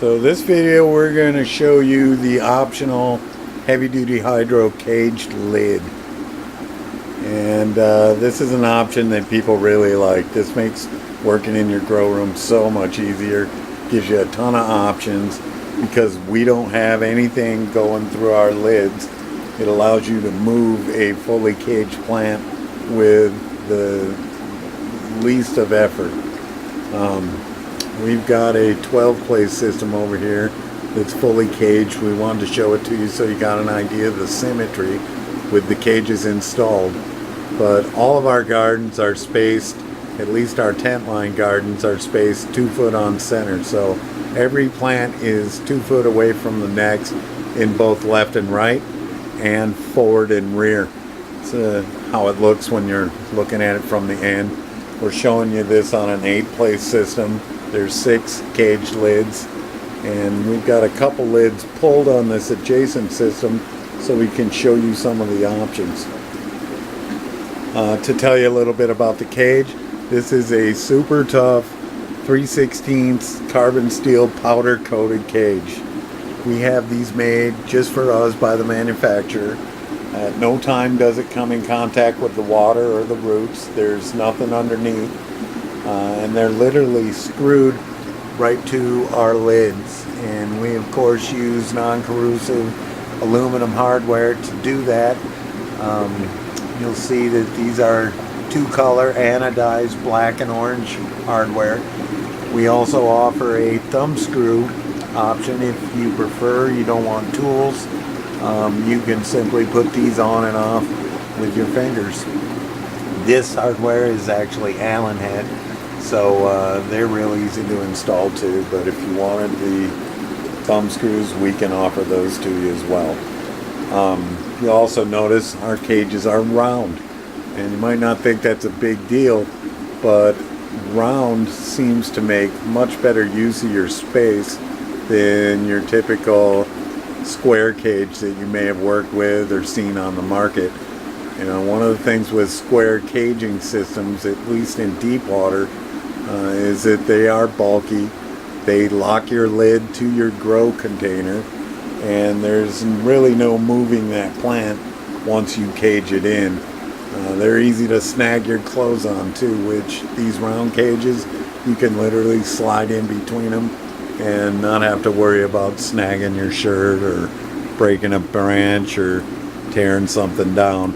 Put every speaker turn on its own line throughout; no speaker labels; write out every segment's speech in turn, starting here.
So this video we're going to show you the optional heavy-duty hydro caged lid, and this is an option that people really like. This makes working in your grow room so much easier, gives you a ton of options because we don't have anything going through our lids. It allows you to move a fully caged plant with the least of effort. We've got a 12-place system over here that's fully caged. We wanted to show it to you so you got an idea of the symmetry with the cages installed. But all of our gardens are spaced, at least our tent line gardens are spaced 2 foot on center. So every plant is 2 foot away from the next in both left and right and forward and rear. It's how it looks when you're looking at it from the end. We're showing you this on an 8-place system. There's 6 caged lids, and we've got a couple lids pulled on this adjacent system so we can show you some of the options. To tell you a little bit about the cage, this is a super tough 3/16 carbon steel powder coated cage. We have these made just for us by the manufacturer. At no time does it come in contact with the water or the roots. There's nothing underneath. And they're literally screwed right to our lids. And we of course use non-corrosive aluminum hardware to do that. You'll see that these are 2-color anodized black and orange hardware. We also offer a thumb screw option if you prefer. You don't want tools. You can simply put these on and off with your fingers. This hardware is actually Allen head, so they're real easy to install too. But if you wanted the thumb screws, we can offer those to you as well. You'll also notice our cages are round, and you might not think that's a big deal, but round seems to make much better use of your space than your typical square cage that you may have worked with or seen on the market. You know, one of the things with square caging systems, at least in deep water, is that they are bulky. They lock your lid to your grow container, and there's really no moving that plant once you cage it in. They're easy to snag your clothes on too, which these round cages, you can literally slide in between them and not have to worry about snagging your shirt or breaking a branch or tearing something down.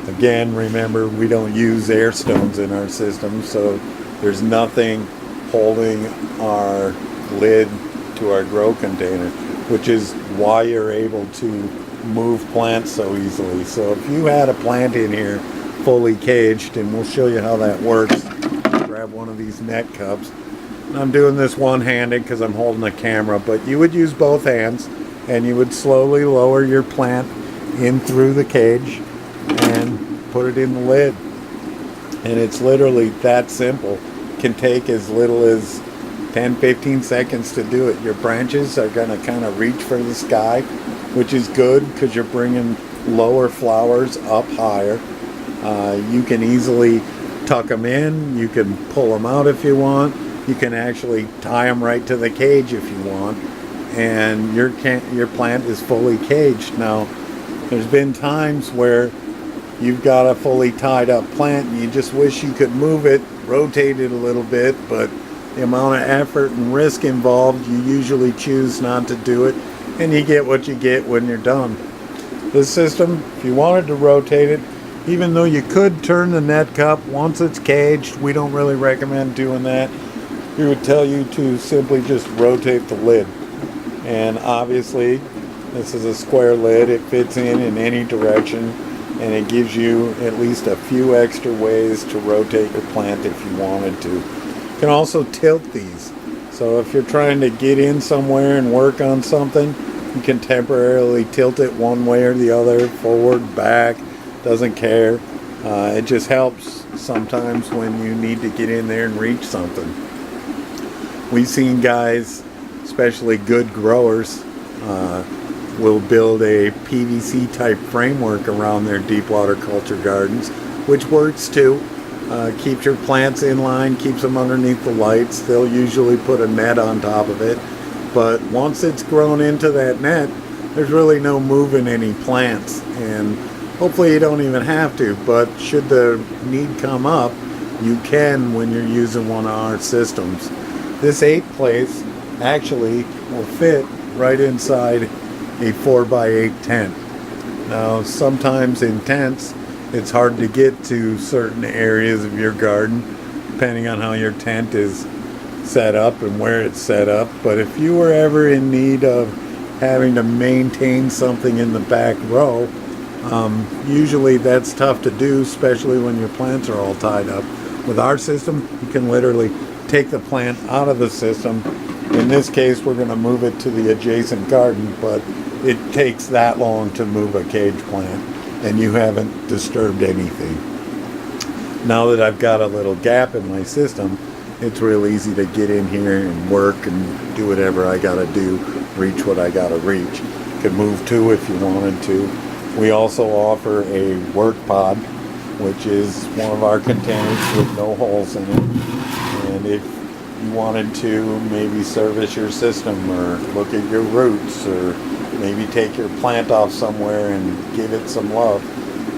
Again, remember, we don't use air stones in our system, so there's nothing holding our lid to our grow container, which is why you're able to move plants so easily. So if you had a plant in here fully caged, and we'll show you how that works. Grab one of these net cups. I'm doing this one-handed because I'm holding the camera, but you would use both hands and you would slowly lower your plant in through the cage and put it in the lid. And it's literally that simple. It can take as little as 10-15 seconds to do it. Your branches are going to kind of reach for the sky, which is good because you're bringing lower flowers up higher. You can easily tuck them in. You can pull them out if you want. You can actually tie them right to the cage if you want, and your plant is fully caged. Now, there's been times where you've got a fully tied up plant and you just wish you could move it, rotate it a little bit, but the amount of effort and risk involved, you usually choose not to do it, and you get what you get when you're done. This system, if you wanted to rotate it, even though you could turn the net cup once it's caged, we don't really recommend doing that. We would tell you to simply just rotate the lid. And obviously, this is a square lid. It fits in any direction, and it gives you at least a few extra ways to rotate your plant if you wanted to. You can also tilt these. So if you're trying to get in somewhere and work on something, you can temporarily tilt it one way or the other, forward, back, doesn't care. It just helps sometimes when you need to get in there and reach something. We've seen guys, especially good growers, will build a PVC type framework around their deep water culture gardens, which works too. Keeps your plants in line, keeps them underneath the lights. They'll usually put a net on top of it, But once it's grown into that net, there's really no moving any plants, and hopefully you don't even have to, but should the need come up, you can when you're using one of our systems. This 8-place actually will fit right inside a 4x8 tent. Now sometimes in tents it's hard to get to certain areas of your garden depending on how your tent is set up and where it's set up, but if you were ever in need of having to maintain something in the back row, usually that's tough to do, especially when your plants are all tied up. With our system, you can literally take the plant out of the system. In this case, we're going to move it to the adjacent garden, but it takes that long to move a cage plant, and you haven't disturbed anything. Now that I've got a little gap in my system, it's real easy to get in here and work and do whatever I got to do, reach what I got to reach. You could move two if you wanted to. We also offer a work pod, which is one of our containers with no holes in it. And if you wanted to maybe service your system or look at your roots or maybe take your plant off somewhere and give it some love,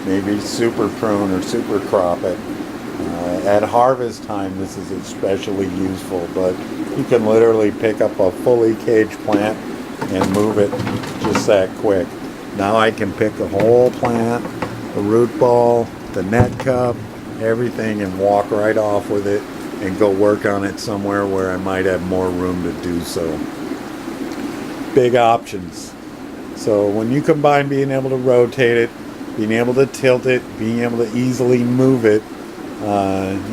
maybe super prune or super crop it. At harvest time, this is especially useful, but you can literally pick up a fully caged plant and move it just that quick. Now I can pick the whole plant, the root ball, the net cup, everything, and walk right off with it and go work on it somewhere where I might have more room to do so. Big options. So when you combine being able to rotate it, being able to tilt it, being able to easily move it,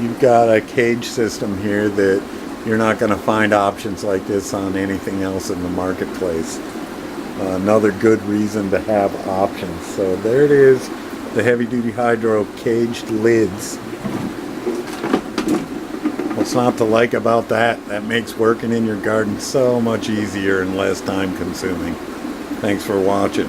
you've got a cage system here that you're not going to find options like this on anything else in the marketplace. Another good reason to have options. So there it is, the Heavy Duty Hydro caged lids. What's not to like about that? That makes working in your garden so much easier and less time consuming. Thanks for watching.